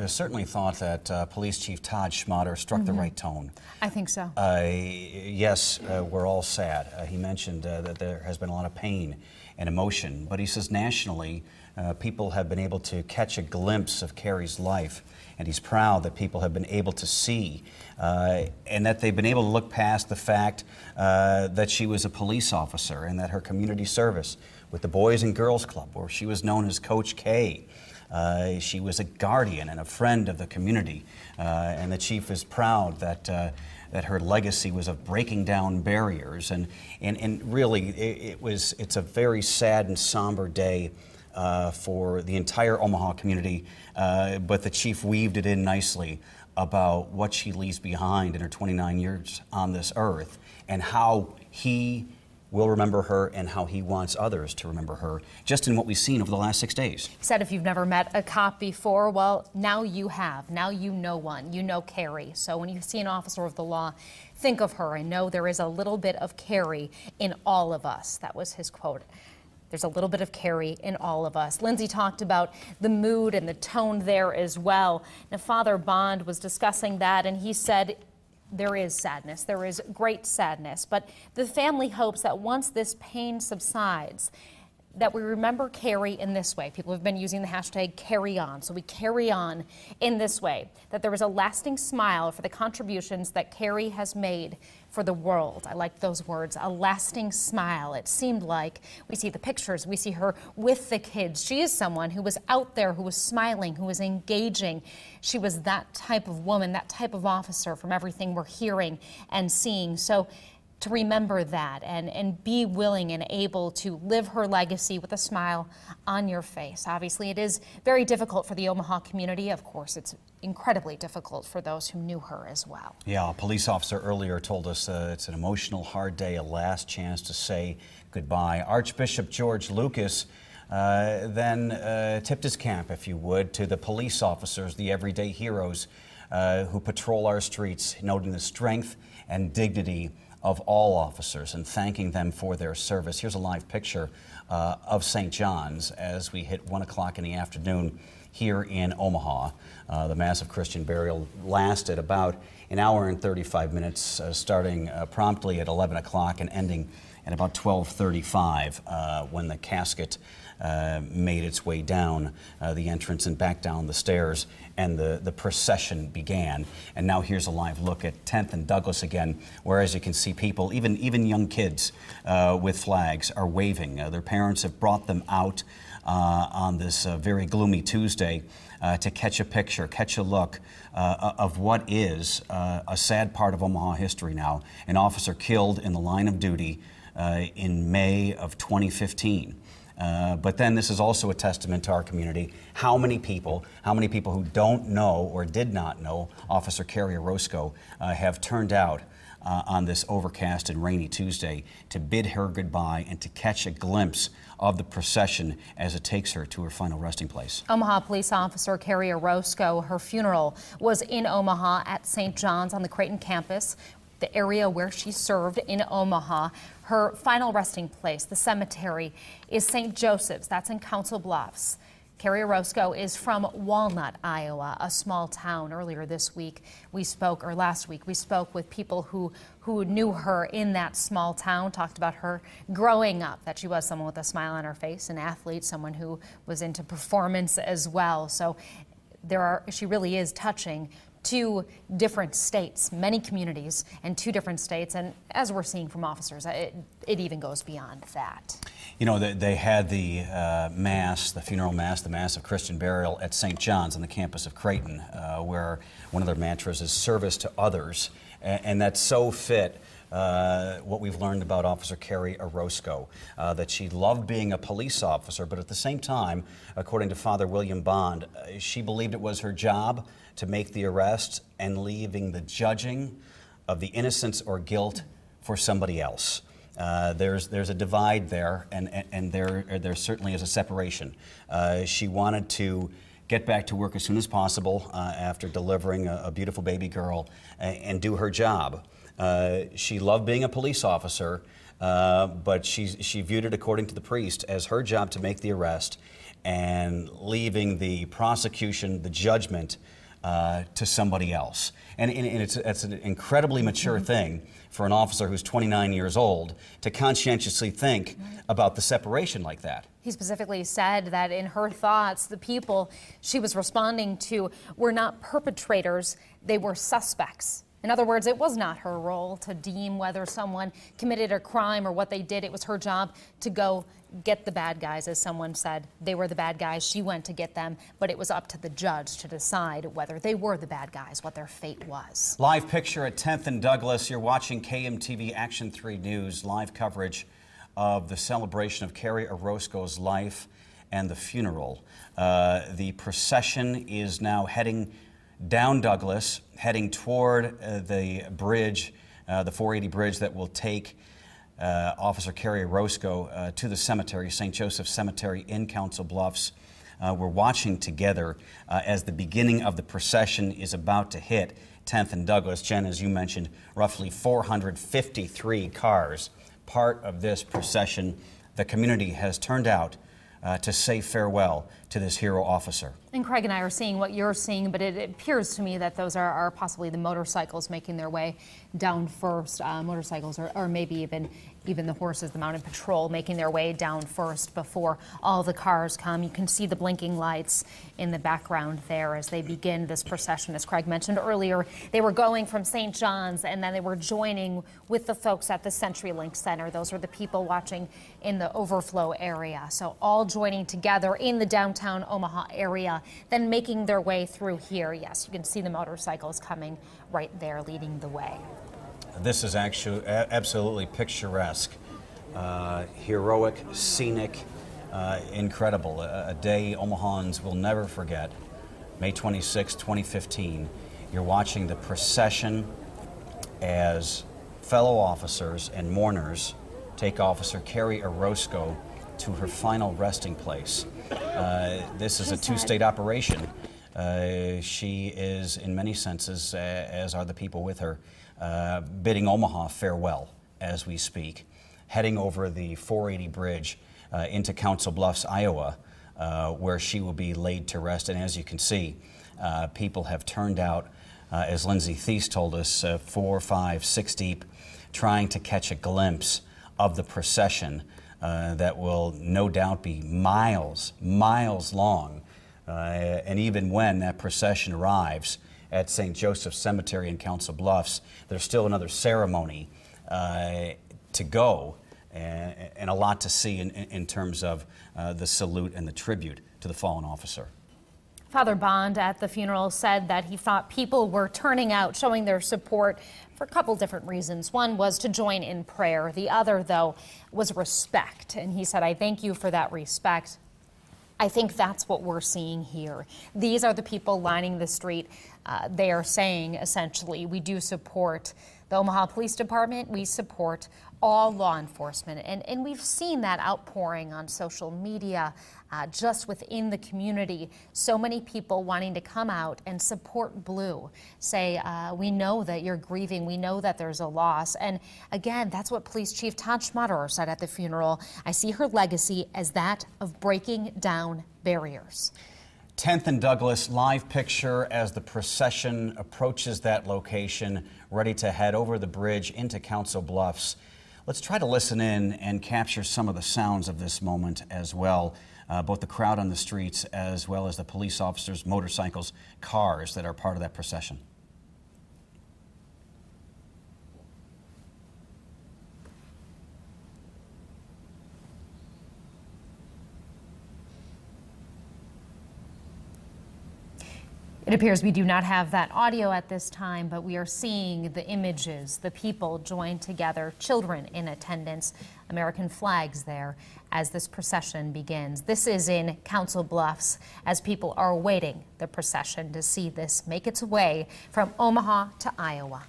certainly thought that Police Chief Todd Schmatter struck the right tone. I think so. Yes, we're all sad. He mentioned that there has been a lot of pain and emotion, but he says nationally, people have been able to catch a glimpse of Kerrie's life, and he's proud that people have been able to see and that they've been able to look past the fact that she was a police officer and that her community service with the Boys and Girls Club, where she was known as Coach K. She was a guardian and a friend of the community, and the chief is proud that that her legacy was of breaking down barriers, and really it's a very sad and somber day for the entire Omaha community, but the chief weaved it in nicely about what she leaves behind in her 29 years on this earth and how he will remember her and how he wants others to remember her, just in what we've seen over the last 6 days. He said if you've never met a cop before, well, now you have. Now you know one. You know Kerrie. So when you see an officer of the law, think of her and know there is a little bit of Kerrie in all of us. That was his quote. There's a little bit of Kerrie in all of us. Lindsay talked about the mood and the tone there as well. Now, Father Bond was discussing that, and he said there is sadness. There is great sadness. But the family hopes that once this pain subsides, that we remember Kerrie in this way. People have been using the hashtag carry on, so we carry on in this way, that there was a lasting smile for the contributions that Kerrie has made for the world. I like those words, a lasting smile. It seemed like we see the pictures, we see her with the kids. She is someone who was out there, who was smiling, who was engaging. She was that type of woman, that type of officer from everything we're hearing and seeing. So to remember that and be willing and able to live her legacy with a smile on your face. Obviously, it is very difficult for the Omaha community. Of course, it's incredibly difficult for those who knew her as well. Yeah, a police officer earlier told us it's an emotional, hard day, a last chance to say goodbye. Archbishop George Lucas then tipped his cap, if you would, to the police officers, the everyday heroes who patrol our streets, noting the strength and dignity of all officers and thanking them for their service. Here's a live picture of St. John's as we hit 1 o'clock in the afternoon here in Omaha. The massive Christian burial lasted about an hour and 35 minutes, starting promptly at 11 o'clock and ending at about 12:35 when the casket made its way down the entrance and back down the stairs, and the procession began. And now here's a live look at 10th and Douglas again, where, as you can see, people, even young kids with flags, are waving. Their parents have brought them out on this very gloomy Tuesday to catch a picture, catch a look of what is a sad part of Omaha history now. An officer killed in the line of duty in May of 2015. But then this is also a testament to our community. How many people who don't know or did not know Officer Kerrie Orozco have turned out on this overcast and rainy Tuesday to bid her goodbye and to catch a glimpse of the procession as it takes her to her final resting place. Omaha police officer Kerrie Orozco, her funeral was in Omaha at St. John's on the Creighton campus, the area where she served in Omaha. Her final resting place, the cemetery, is St. Joseph's. That's in Council Bluffs. Kerrie Orozco is from Walnut, Iowa, a small town. Earlier this week, last week, we spoke with people who knew her in that small town, talked about her growing up, that she was someone with a smile on her face, an athlete, someone who was into performance as well. So she really is touching 2 different states, many communities, and 2 different states. And as we're seeing from officers, it even goes beyond that. You know, they had the mass, the funeral mass, the massive Christian burial at St. John's on the campus of Creighton, where one of their mantras is service to others. And that's so fit what we've learned about Officer Kerrie Orozco, that she loved being a police officer, but at the same time, according to Father William Bond, she believed it was her job to make the arrest and leaving the judging of the innocence or guilt for somebody else. There's a divide there, and there certainly is a separation. She wanted to get back to work as soon as possible after delivering a beautiful baby girl and do her job. She loved being a police officer, but she viewed it, according to the priest, as her job to make the arrest and leaving the prosecution, the judgment, to somebody else. And it's an incredibly mature thing for an officer who's 29 years old to conscientiously think about the separation like that. He specifically said that in her thoughts, the people she was responding to were not perpetrators, they were suspects. In other words, it was not her role to deem whether someone committed a crime or what they did. It was her job to go get the bad guys, as someone said. They were the bad guys. She went to get them, but it was up to the judge to decide whether they were the bad guys, what their fate was. Live picture at 10th and Douglas. You're watching KMTV Action 3 News, live coverage of the celebration of Kerrie Orozco's life and the funeral. The procession is now heading down Douglas, heading toward the bridge, the 480 bridge that will take Officer Kerrie Orozco to the cemetery, St. Joseph Cemetery in Council Bluffs. We're watching together as the beginning of the procession is about to hit 10th and Douglas. Jen, as you mentioned, roughly 453 cars, part of this procession. The community has turned out to say farewell to this hero officer. And Craig and I are seeing what you're seeing, but it appears to me that those are possibly the motorcycles making their way down first. Motorcycles or maybe even the horses, the mounted patrol making their way down first before all the cars come. You can see the blinking lights in the background there as they begin this procession. As Craig mentioned earlier, they were going from St. John's and then they were joining with the folks at the CenturyLink Center. Those are the people watching in the overflow area. So all joining together in the downtown Omaha area, then making their way through here. Yes, you can see the motorcycles coming right there leading the way. This is actually absolutely picturesque, heroic, scenic, incredible. A day Omahans will never forget. May 26, 2015. You're watching the procession as fellow officers and mourners take Officer Kerrie Orozco to her final resting place. This is a two-state operation. She is, in many senses, as are the people with her, bidding Omaha farewell as we speak, heading over the 480 bridge into Council Bluffs, Iowa, where she will be laid to rest. And as you can see, people have turned out, as Lindsay Thies told us, 4, 5, 6 deep, trying to catch a glimpse of the procession that will no doubt be miles long. And even when that procession arrives at St. Joseph Cemetery in Council Bluffs, there's still another ceremony to go and a lot to see in terms of the salute and the tribute to the fallen officer. Father Bond at the funeral said that he thought people were turning out, showing their support for a couple different reasons. One was to join in prayer. The other, though, was respect. And he said, I thank you for that respect. I think that's what we're seeing here. These are the people lining the street. They are saying, essentially, we do support the Omaha Police Department. We support all law enforcement. And we've seen that outpouring on social media, just within the community. So many people wanting to come out and support Blue, say, we know that you're grieving. We know that there's a loss. And again, that's what Police Chief Todd Schmutterer said at the funeral. I see her legacy as that of breaking down barriers. 10th and Douglas, live picture as the procession approaches that location, ready to head over the bridge into Council Bluffs. Let's try to listen in and capture some of the sounds of this moment as well. Both the crowd on the streets as well as the police officers, motorcycles, cars that are part of that procession. It appears we do not have that audio at this time, but we are seeing the images, the people joined together, children in attendance, American flags there as this procession begins. This is in Council Bluffs as people are awaiting the procession to see this make its way from Omaha to Iowa.